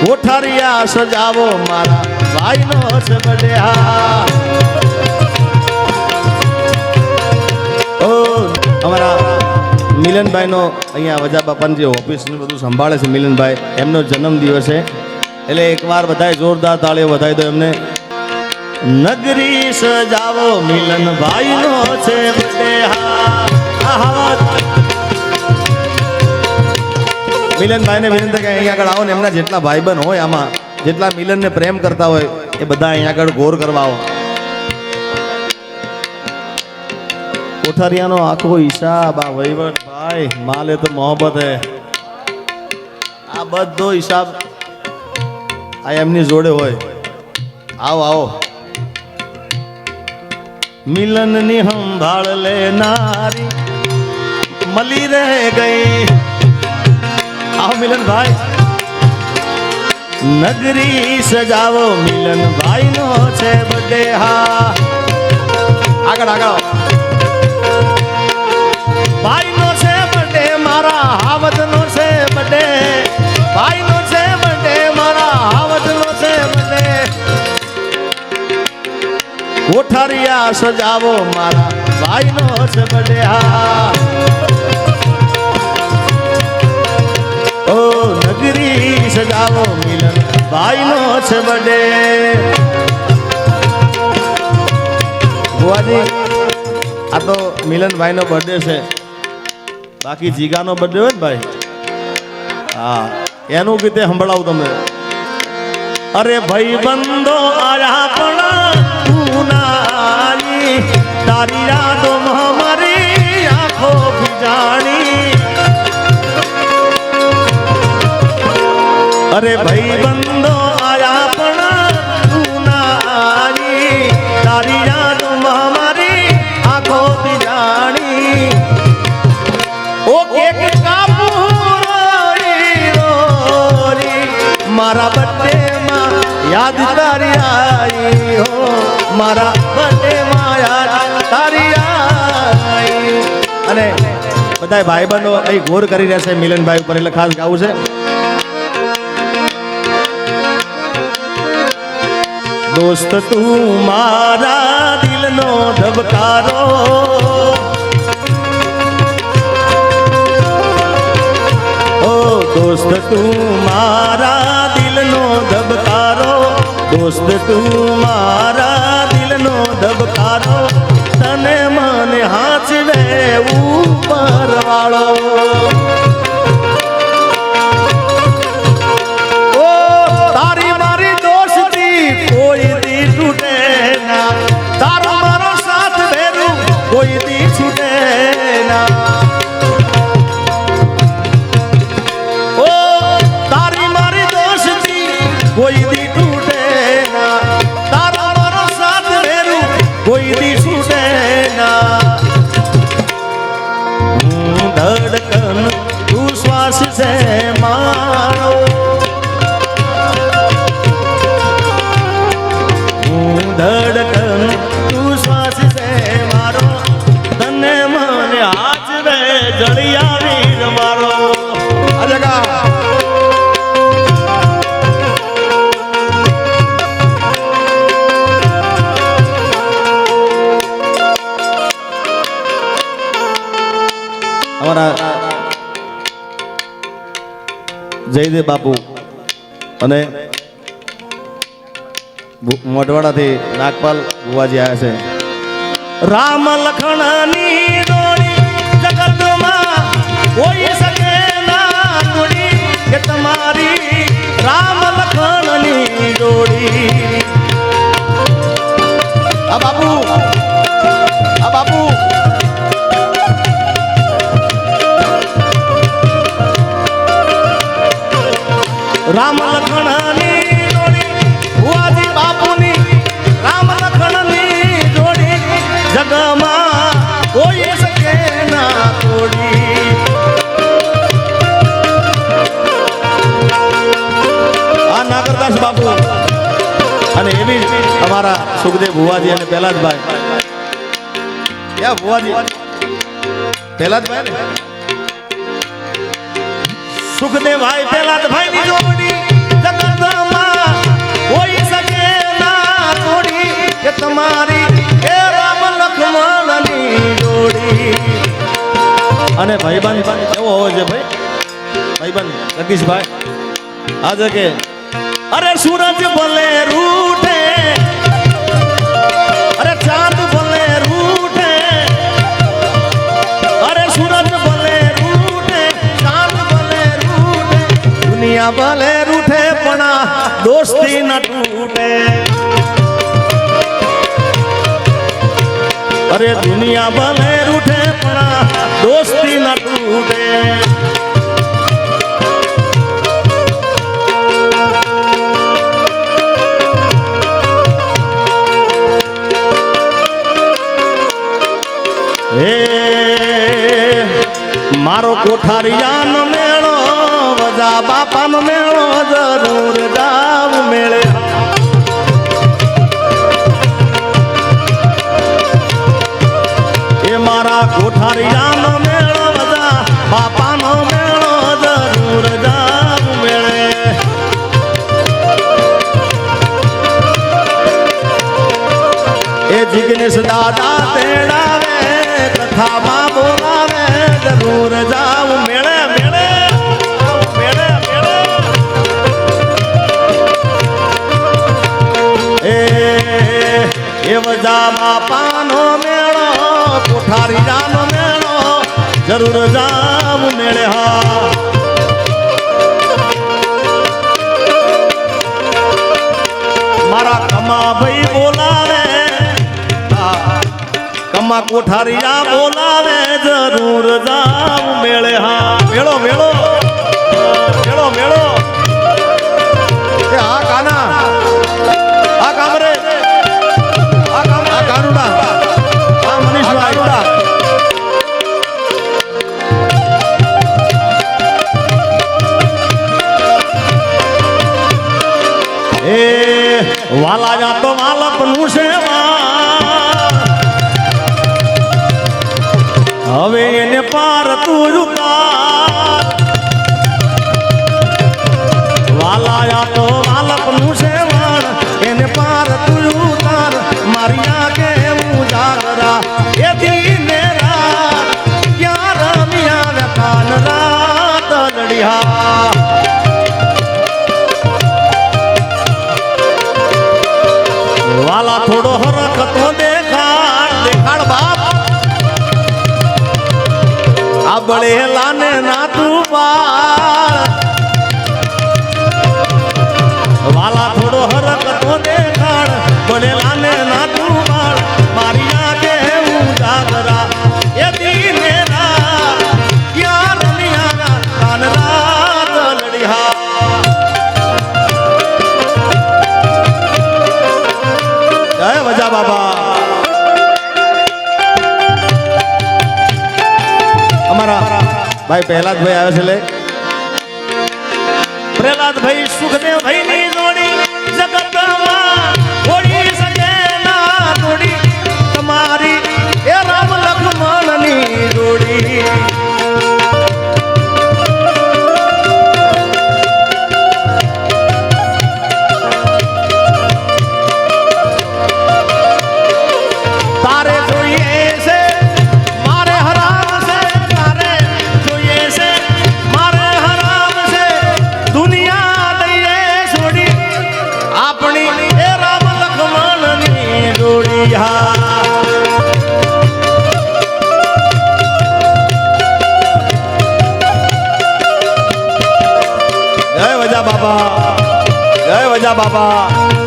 કોઠારિયા સજાવો મારા ભાઈનો છે બડ્યા ઓ અમારા મિલનભાઈનો અહીંયા વજા બાપાની જે ઓફિસ ને બધું સંભાળે છે મિલનભાઈ એમનો જન્મદિવસ છે એટલે એકવાર બધાય જોરદાર તાળીઓ વધાવી દો એમને નગરી સજાવો મિલનભાઈનો છે બડ્યા મિલનભાઈને વિનંતી કે અહીંયા આગળ આવો ને એમના જેટલા ભાઈબંધ હોય આમાં જેટલા મિલનને પ્રેમ કરતા હોય એ બધા અહીંયા આગળ ગોર કરવા આવો કોઠારિયાનો આખો હિસાબ આ વહીવટ ભાઈ માલે તો મોહબ્બત હે આ બધો હિસાબ આ એમની જોડે હોય આવો આવો મિલનની સંભાળ લેનારી મળી રહે ગઈ आओ मिलन भाई नगरी सजावो मिलन भाई नो छे बर्थडे हा આગળ આગળ ભાઈ નો છે બर्थडे મારા હાવદ નો છે બर्थडे ભાઈ નો છે બर्थडे મારા હાવદ નો છે બर्थडे કોઠારિયા સજાવો મારા ભાઈ નો છે બर्थडे હા ओ नगरी सजावो मिलन भाई नो छे बर्थडे बुआजी आ तो मिलन भाई नो बर्थडे छे बाकी जीगा नो बर्थडे होय भाई हाँ एनु गीते संभळावुं तमने अरे भाई बंदो आया पण उनानी तारी यादों हमारी आंखों भिजाणी अरे भाई बंदो आया पण तू ना आई तारी याद हमारी आंखों की जानी ओ केक कापू रोई रोई मारा बर्थडे में याद तारी आई हो मारा बर्थडे में याद तारी आई अने बधाय भाई बंधो અહીં ગોર કરી રહ્યા છે મિલનભાઈ ઉપર એટલે ખાસ ગાવું છે दोस्त तू मारा दिल नो धबकारो ओ दोस्त तू मारा दिल नो धबकारो दोस्त तू मारा दिल नो धबकारो तने मन हाचवे ऊपर वालो कोई दी छूटे ना ओ तारी मारी दोस्ती कोई दी टूटे ना तारा मारो साथ मेरू कोई दी छूटे ना धड़कन तू श्वास से मारो धड़कन तू श्वास से मारो तने मन आज वे जड़िया वीर मारो आ जगह हमारा जयदेव बापू અને મોઢવાડા થી નાગપાલ બુવાજી આવ્યા છે राम लखन जोड़ी जगत में कोई सके ना जोड़ी ये तुम्हारी राम लखन जोड़ी अब बाबू राम लखन जोड़ी बुआजी बापू नी राम लखन जगमा कोई सके ना तोड़ी आ नागरदास बापू અને એવી અમારા સુખદેવ ભુવાજી અને પહેલાદભાઈ ક્યાં ભુવાજી પહેલાદભાઈ ને સુખદેવ ભાઈ પહેલાદભાઈ ની જોડી જગત અને ભાઈબંધ એવો હોવો છે ભાઈબંધ જગદીશભાઈ આજે કે અરે સૂરજ ભલે રૂઠે અરે ચાંદ ભલે રૂઠે અરે સૂરજ ભલે રૂઠે ચાંદ ભલે રૂઠે દુનિયા ભલે રૂઠે પણ આ દોસ્તી ન તૂટે અરે દુનિયા ભલે રૂઠે પણ આ દોસ્તી ન તૂટે હે મારો કોઠારિયાનો મેળો વજા બાપાનો મેળો જરૂર જાવ મેળે એ મારા કોઠારિયાનો મેળો વજા બાપાનો મેળો જરૂર જાવ મેળે એ જિગ્નેશ દાદા તેડાવે કથામાં બોલાવે જરૂર જાવ મેળે મેળે મેળે મેળે એ વજા બાપાનો મેળો કોઠારીયાનો મેળો જરૂર જાવ મેળે હા મારા કમા ભાઈ બોલાવે કમા કોઠારિયા બોલાવે જરૂર જાવ મેળે હા મેળો મેળો મેળો મેળો એ હા કાના આ કામરે આ કાનુડા આ મનીષભાઈ એ વાલા જા તો માલપનું સેવા હવે એને પાર તું ઉતાર વાલાયા તો વાલપનું સેવણ એને પાર તું ઉતાર મારી આંખે હું જાગરા એ દીને રાત ક્યાં રમ્યા ને કાન રાત લડિયા વાલા થોડો હરખ તો દેખાડ બાપ આ બળેલા ને નાતું પાળ વાલા થોડો હરક તો દેખાડ બળેલા ને નાતું પાળ મારી આંખે હું જાગરા એ દીને રાત ક્યાં રમ્યા કાન રાત લડિયા જય વજા બાબા ભાઈ પ્રહલાદભાઈ આવે છે લે પ્રહલાદભાઈ સુખદેવભાઈ ની જોડી જગતમાં થોડી શકે ના થોડી તમારી એ રામ લક્ષ્મણ ની જોડી તારે જોઈએ છે મારે હરામ છે તારે જોઈએ છે મારે હરામ છે દુનિયા દઈએ છોડી આપણી એ રામ લક્ષ્મણ ની જોડી જય વજા બાબા જય વજા બાબા